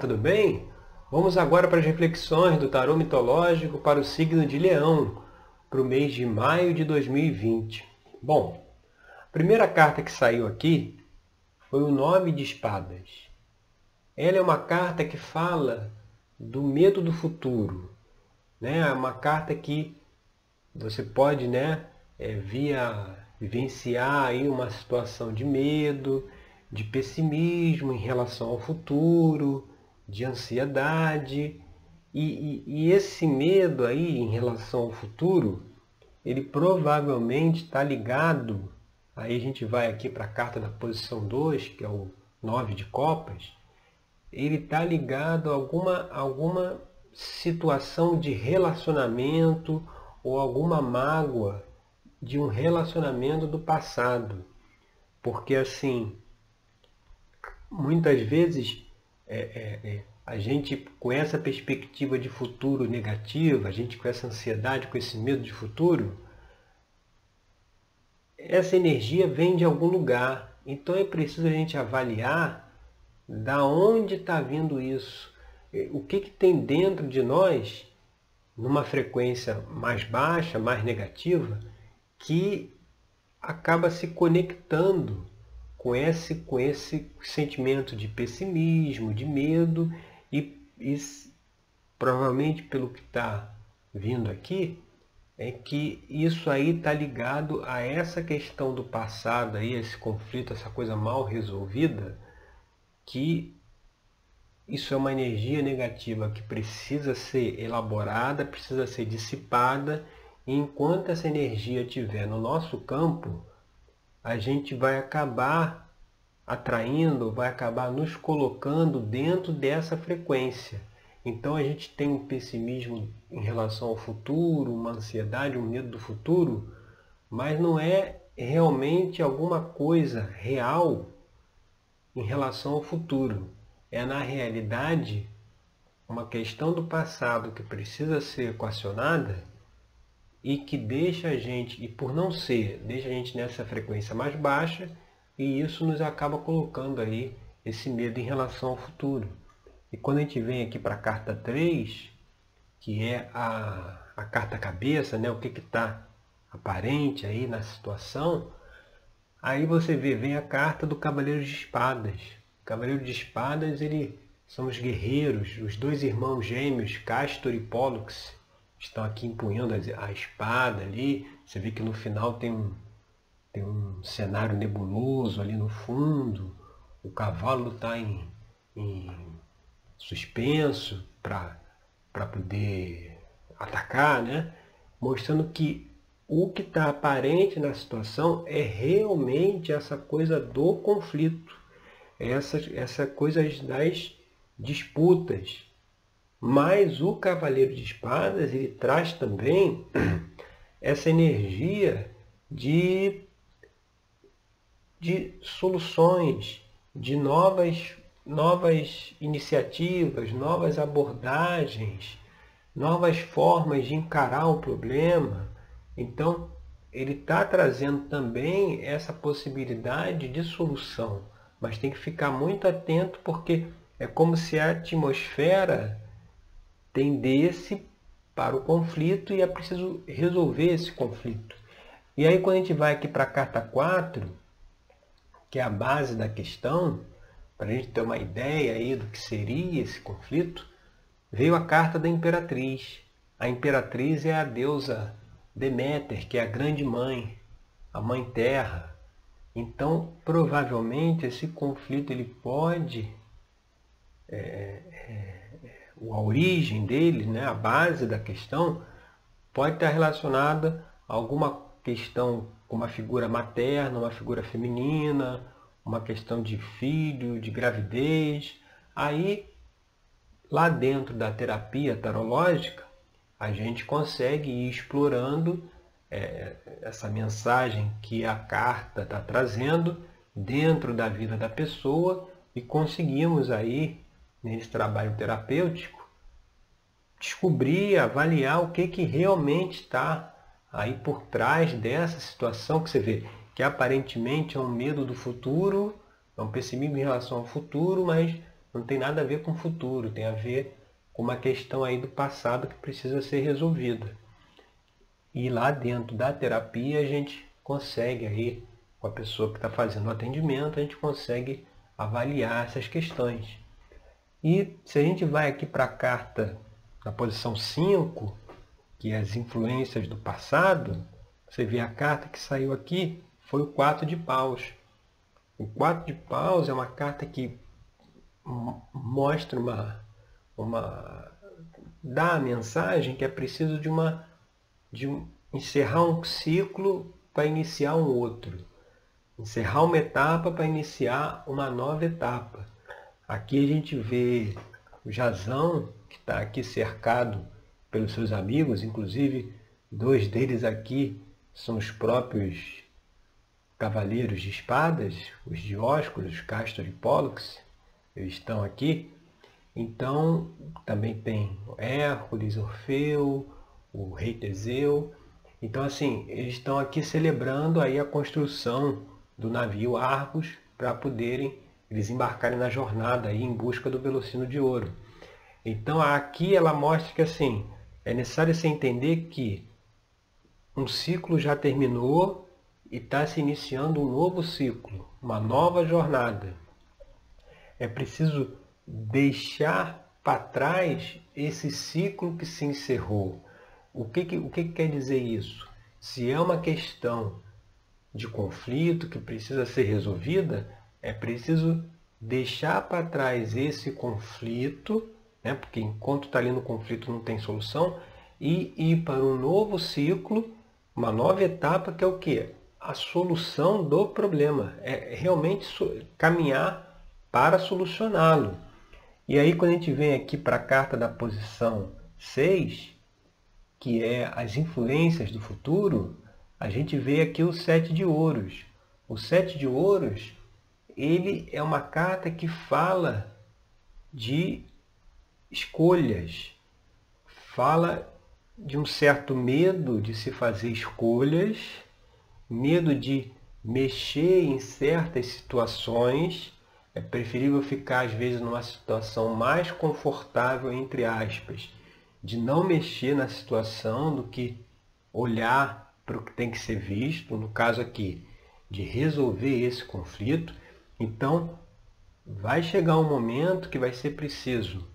Tudo bem? Vamos agora para as reflexões do tarô mitológico para o signo de Leão, para o mês de maio de 2020. Bom, a primeira carta que saiu aqui foi o 9 de Espadas. Ela é uma carta que fala do medo do futuro, né? É uma carta que você pode, vivenciar aí uma situação de medo, de pessimismo em relação ao futuro, de ansiedade. E esse medo aí em relação ao futuro, ele provavelmente está ligado, aí a gente vai aqui para a carta da posição 2, que é o 9 de copas, ele está ligado a alguma situação de relacionamento ou alguma mágoa de um relacionamento do passado. Porque assim, muitas vezes a gente com essa perspectiva de futuro negativa, a gente com essa ansiedade, com esse medo de futuro, essa energia vem de algum lugar. Então é preciso a gente avaliar da onde está vindo isso. O que tem dentro de nós, numa frequência mais baixa, mais negativa, que acaba se conectando com esse sentimento de pessimismo, de medo, e provavelmente pelo que está vindo aqui, é que isso aí está ligado a essa questão do passado, aí, esse conflito, essa coisa mal resolvida, que isso é uma energia negativa que precisa ser elaborada, precisa ser dissipada, e enquanto essa energia estiver no nosso campo, a gente vai acabar atraindo, vai acabar nos colocando dentro dessa frequência. Então a gente tem um pessimismo em relação ao futuro, uma ansiedade, um medo do futuro, mas não é realmente alguma coisa real em relação ao futuro. É, na realidade, uma questão do passado que precisa ser equacionada e que deixa a gente, e por não ser, deixa a gente nessa frequência mais baixa, e isso nos acaba colocando aí esse medo em relação ao futuro. E quando a gente vem aqui para a carta 3, que é a carta cabeça, né, o que está aparente aí na situação, aí você vem a carta do Cavaleiro de Espadas. O Cavaleiro de Espadas, ele são os guerreiros, os dois irmãos gêmeos, Castor e Pólux, estão aqui empunhando a espada ali. Você vê que no final tem um cenário nebuloso ali no fundo. O cavalo está em suspenso para poder atacar, né? Mostrando que o que está aparente na situação é realmente essa coisa do conflito, essa coisa das disputas. Mas o Cavaleiro de Espadas, ele traz também essa energia de soluções, de novas iniciativas, novas abordagens, novas formas de encarar o problema. Então, ele está trazendo também essa possibilidade de solução, mas tem que ficar muito atento, porque é como se a atmosfera tendesse para o conflito e é preciso resolver esse conflito. E aí, quando a gente vai aqui para a carta 4, que é a base da questão, para a gente ter uma ideia aí do que seria esse conflito, veio a carta da Imperatriz. A Imperatriz é a deusa Deméter, que é a grande mãe, a mãe terra. Então, provavelmente, esse conflito ele pode, a origem dele, né, a base da questão, pode estar relacionada a alguma questão com uma figura materna, uma figura feminina, uma questão de filho, de gravidez. Aí, lá dentro da terapia tarológica, a gente consegue ir explorando essa mensagem que a carta está trazendo dentro da vida da pessoa, e conseguimos aí, nesse trabalho terapêutico, descobrir, avaliar o que realmente está aí por trás dessa situação que você vê, que aparentemente é um medo do futuro, é um pessimismo em relação ao futuro, mas não tem nada a ver com o futuro, tem a ver com uma questão aí do passado que precisa ser resolvida. E lá dentro da terapia a gente consegue aí, com a pessoa que está fazendo o atendimento, a gente consegue avaliar essas questões. E se a gente vai aqui para a carta na posição 5, que é as influências do passado, você vê a carta que saiu aqui, foi o 4 de paus. O 4 de paus é uma carta que mostra dá a mensagem que é preciso encerrar um ciclo para iniciar um outro. Encerrar uma etapa para iniciar uma nova etapa. Aqui a gente vê o Jazão, que está aqui cercado pelos seus amigos, inclusive 2 deles aqui são os próprios cavaleiros de espadas, os Dioscuros, Castor e Pólux, eles estão aqui. Então, também tem Hércules, Orfeu, o rei Teseu. Então, assim, eles estão aqui celebrando aí a construção do navio Argos para poderem eles embarcarem na jornada aí em busca do Velocino de Ouro. Então, aqui ela mostra que, assim, é necessário você entender que um ciclo já terminou e está se iniciando um novo ciclo, uma nova jornada. É preciso deixar para trás esse ciclo que se encerrou. O que quer dizer isso? Se é uma questão de conflito que precisa ser resolvida, é preciso deixar para trás esse conflito, né? Porque enquanto está ali no conflito não tem solução, e ir para um novo ciclo, uma nova etapa, que é o quê? A solução do problema. É realmente caminhar para solucioná-lo. E aí quando a gente vem aqui para a carta da posição 6, que é as influências do futuro, a gente vê aqui o 7 de ouros. O 7 de ouros, ele é uma carta que fala de escolhas, fala de um certo medo de se fazer escolhas, medo de mexer em certas situações. É preferível ficar, às vezes, numa situação mais confortável, entre aspas, de não mexer na situação do que olhar para o que tem que ser visto, no caso aqui, de resolver esse conflito. Então, vai chegar um momento que vai ser preciso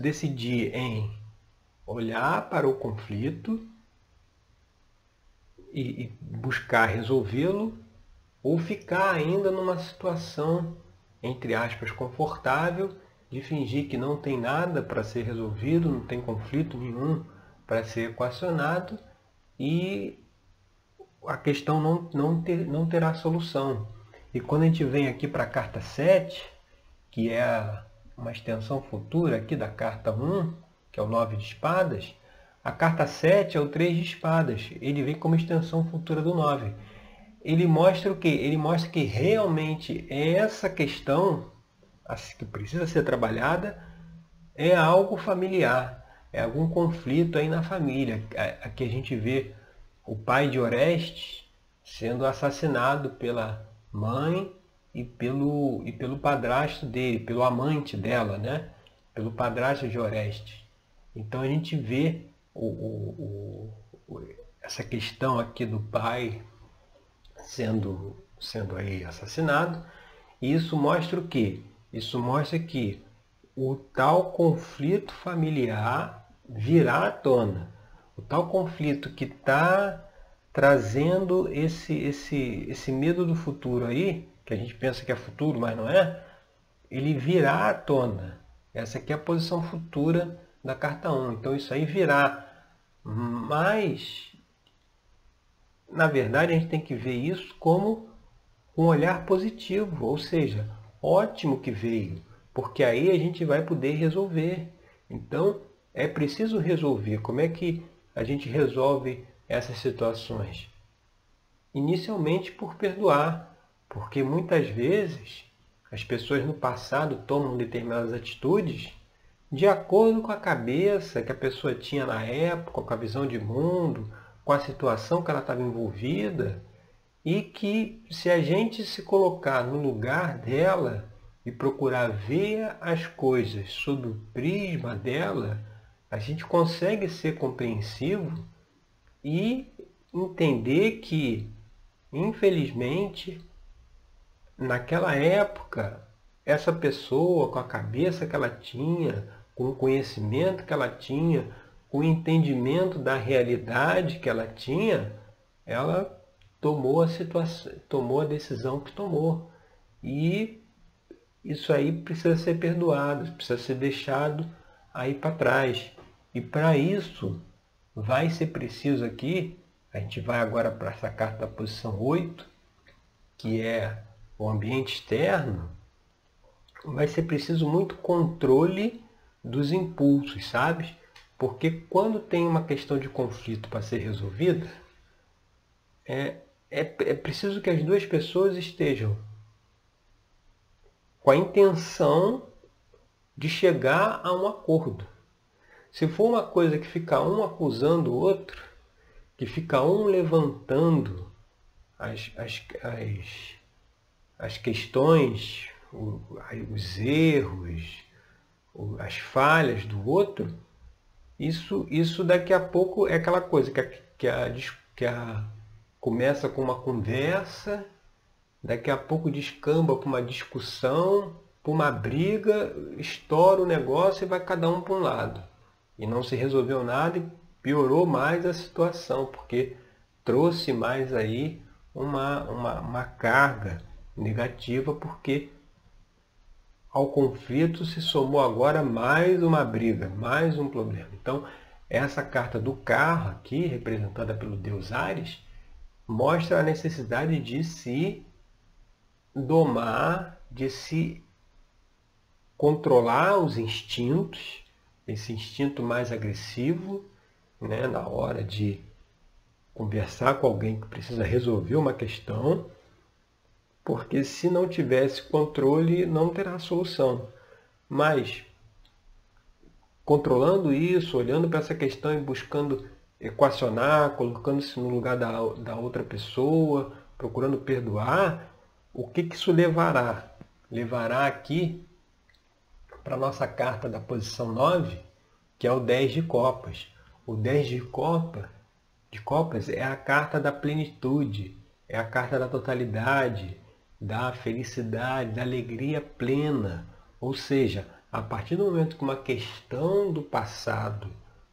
decidir em olhar para o conflito e buscar resolvê-lo, ou ficar ainda numa situação, entre aspas, confortável, de fingir que não tem nada para ser resolvido, não tem conflito nenhum para ser equacionado, e a questão não terá solução. E quando a gente vem aqui para a carta 7, que é uma extensão futura aqui da carta 1, que é o 9 de espadas, a carta 7 é o 3 de espadas. Ele vem como extensão futura do 9. Ele mostra o quê? Ele mostra que realmente essa questão que precisa ser trabalhada é algo familiar, é algum conflito aí na família. Aqui a gente vê o pai de Orestes sendo assassinado pela mãe e pelo padrasto dele, pelo amante dela, né? Pelo padrasto de Orestes. Então a gente vê essa questão aqui do pai sendo aí assassinado. E isso mostra o quê? Isso mostra que o tal conflito familiar virá à tona. O tal conflito que está trazendo esse medo do futuro aí, que a gente pensa que é futuro, mas não é, ele virá à tona. Essa aqui é a posição futura da carta 1. Então isso aí virá. Mas, na verdade, a gente tem que ver isso como um olhar positivo, ou seja, ótimo que veio, porque aí a gente vai poder resolver. Então, é preciso resolver. Como é que a gente resolve essas situações? Inicialmente por perdoar, porque muitas vezes as pessoas no passado tomam determinadas atitudes de acordo com a cabeça que a pessoa tinha na época, com a visão de mundo, com a situação que ela estava envolvida, e que se a gente se colocar no lugar dela, e procurar ver as coisas sob o prisma dela, a gente consegue ser compreensivo e entender que, infelizmente, naquela época, essa pessoa, com a cabeça que ela tinha, com o conhecimento que ela tinha, com o entendimento da realidade que ela tinha, ela tomou a decisão que tomou. E isso aí precisa ser perdoado, precisa ser deixado aí para trás. E para isso vai ser preciso aqui, a gente vai agora para essa carta da posição 8, que é o ambiente externo, vai ser preciso muito controle dos impulsos, sabe? Porque quando tem uma questão de conflito para ser resolvida, é preciso que as duas pessoas estejam com a intenção de chegar a um acordo. Se for uma coisa que fica um acusando o outro, que fica um levantando as questões, os erros, as falhas do outro, isso daqui a pouco é aquela coisa começa com uma conversa, daqui a pouco descamba para uma discussão, para uma briga, estoura o negócio e vai cada um para um lado. E não se resolveu nada e piorou mais a situação, porque trouxe mais aí uma carga negativa, porque ao conflito se somou agora mais uma briga, mais um problema. Então, essa carta do carro aqui, representada pelo deus Ares, mostra a necessidade de se domar, de se controlar os instintos, esse instinto mais agressivo, né, na hora de conversar com alguém que precisa resolver uma questão, porque se não tivesse controle, não terá solução. Mas, controlando isso, olhando para essa questão e buscando equacionar, colocando-se no lugar da outra pessoa, procurando perdoar, o que isso levará? Levará aqui para a nossa carta da posição 9, que é o 10 de copas. O 10 de copas é a carta da plenitude, é a carta da totalidade, da felicidade, da alegria plena. Ou seja, a partir do momento que uma questão do passado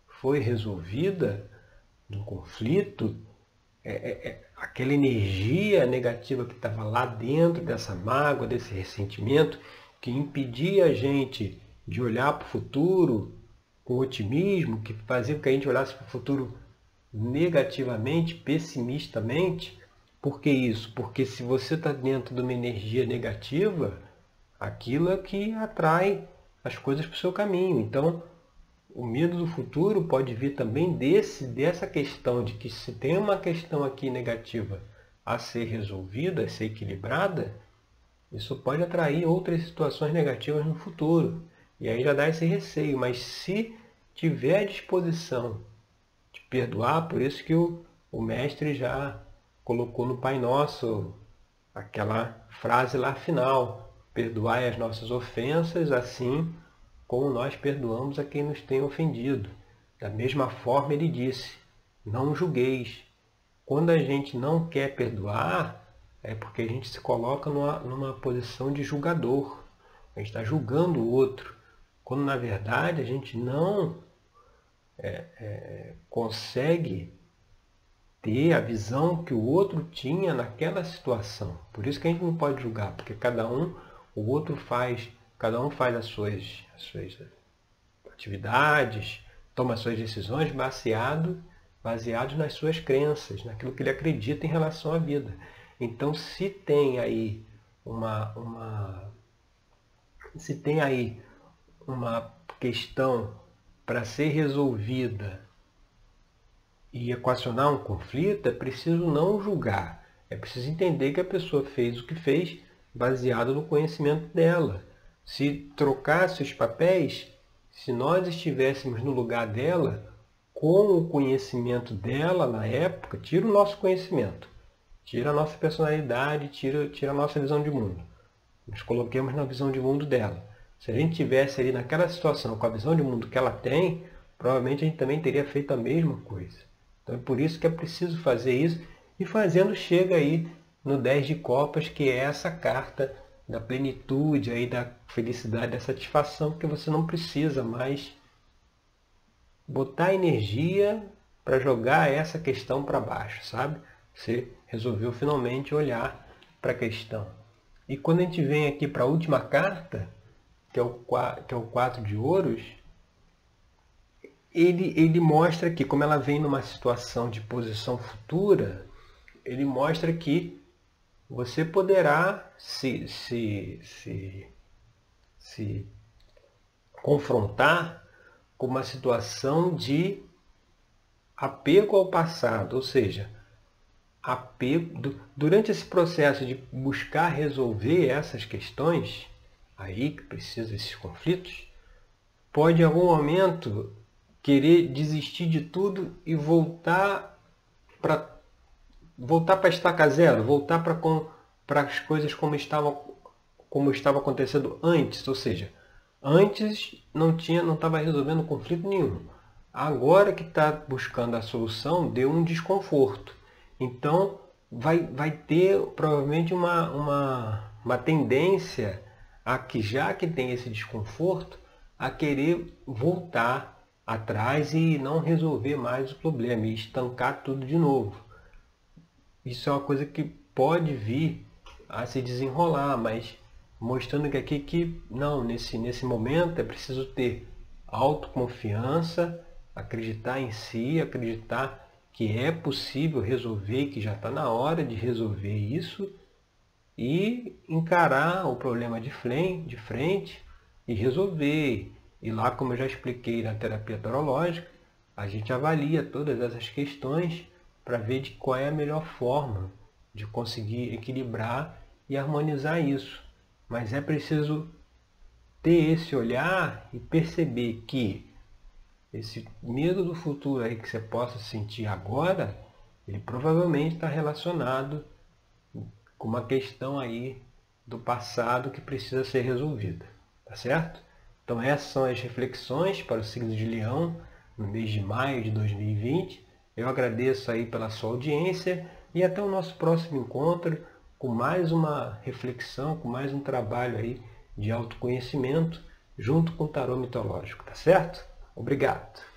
foi resolvida, do conflito, aquela energia negativa que estava lá dentro dessa mágoa, desse ressentimento, que impedia a gente de olhar para o futuro com otimismo, que fazia com que a gente olhasse para o futuro negativamente, pessimistamente. Por que isso? Porque se você está dentro de uma energia negativa, aquilo é que atrai as coisas para o seu caminho. Então, o medo do futuro pode vir também dessa questão de que se tem uma questão aqui negativa a ser resolvida, a ser equilibrada, isso pode atrair outras situações negativas no futuro. E aí já dá esse receio. Mas se tiver disposição de perdoar, por isso que o mestre já colocou no Pai Nosso aquela frase lá final: perdoai as nossas ofensas, assim como nós perdoamos a quem nos tem ofendido. Da mesma forma ele disse: não julgueis. Quando a gente não quer perdoar, é porque a gente se coloca numa posição de julgador. A gente está julgando o outro, quando na verdade a gente não consegue ter a visão que o outro tinha naquela situação. Por isso que a gente não pode julgar, porque cada um faz as suas atividades, toma as suas decisões baseados nas suas crenças, naquilo que ele acredita em relação à vida. Então, se tem aí uma questão para ser resolvida e equacionar um conflito, é preciso não julgar. É preciso entender que a pessoa fez o que fez baseado no conhecimento dela. Se trocasse os papéis, se nós estivéssemos no lugar dela, com o conhecimento dela na época, tira o nosso conhecimento, tira a nossa personalidade, tira a nossa visão de mundo. nos coloquemos na visão de mundo dela. Se a gente tivesse ali naquela situação com a visão de mundo que ela tem, provavelmente a gente também teria feito a mesma coisa. Então é por isso que é preciso fazer isso, e fazendo chega aí no 10 de copas, que é essa carta da plenitude, aí, da felicidade, da satisfação, porque você não precisa mais botar energia para jogar essa questão para baixo, sabe? Você resolveu finalmente olhar para a questão. E quando a gente vem aqui para a última carta, que é o 4 de ouros, ele mostra que, como ela vem numa situação de posição futura, ele mostra que você poderá se confrontar com uma situação de apego ao passado, ou seja, durante esse processo de buscar resolver essas questões, aí que precisa desses conflitos, pode em algum momento querer desistir de tudo e voltar para a estaca zero, voltar para as coisas como estava acontecendo antes, ou seja, antes não estava resolvendo conflito nenhum. Agora que está buscando a solução, deu um desconforto. Então vai ter provavelmente uma tendência a que, já que tem esse desconforto, a querer voltar atrás e não resolver mais o problema e estancar tudo de novo. Isso é uma coisa que pode vir a se desenrolar, mas mostrando que aqui que não, nesse momento é preciso ter autoconfiança, acreditar em si, acreditar que é possível resolver, que já está na hora de resolver isso, e encarar o problema de frente e resolver. E lá, como eu já expliquei na terapia tarológica, a gente avalia todas essas questões para ver de qual é a melhor forma de conseguir equilibrar e harmonizar isso. Mas é preciso ter esse olhar e perceber que esse medo do futuro aí que você possa sentir agora, ele provavelmente está relacionado com uma questão aí do passado que precisa ser resolvida, tá certo? Então essas são as reflexões para o signo de Leão no mês de maio de 2020. Eu agradeço aí pela sua audiência e até o nosso próximo encontro com mais uma reflexão, com mais um trabalho aí de autoconhecimento junto com o tarô mitológico, tá certo? Obrigado!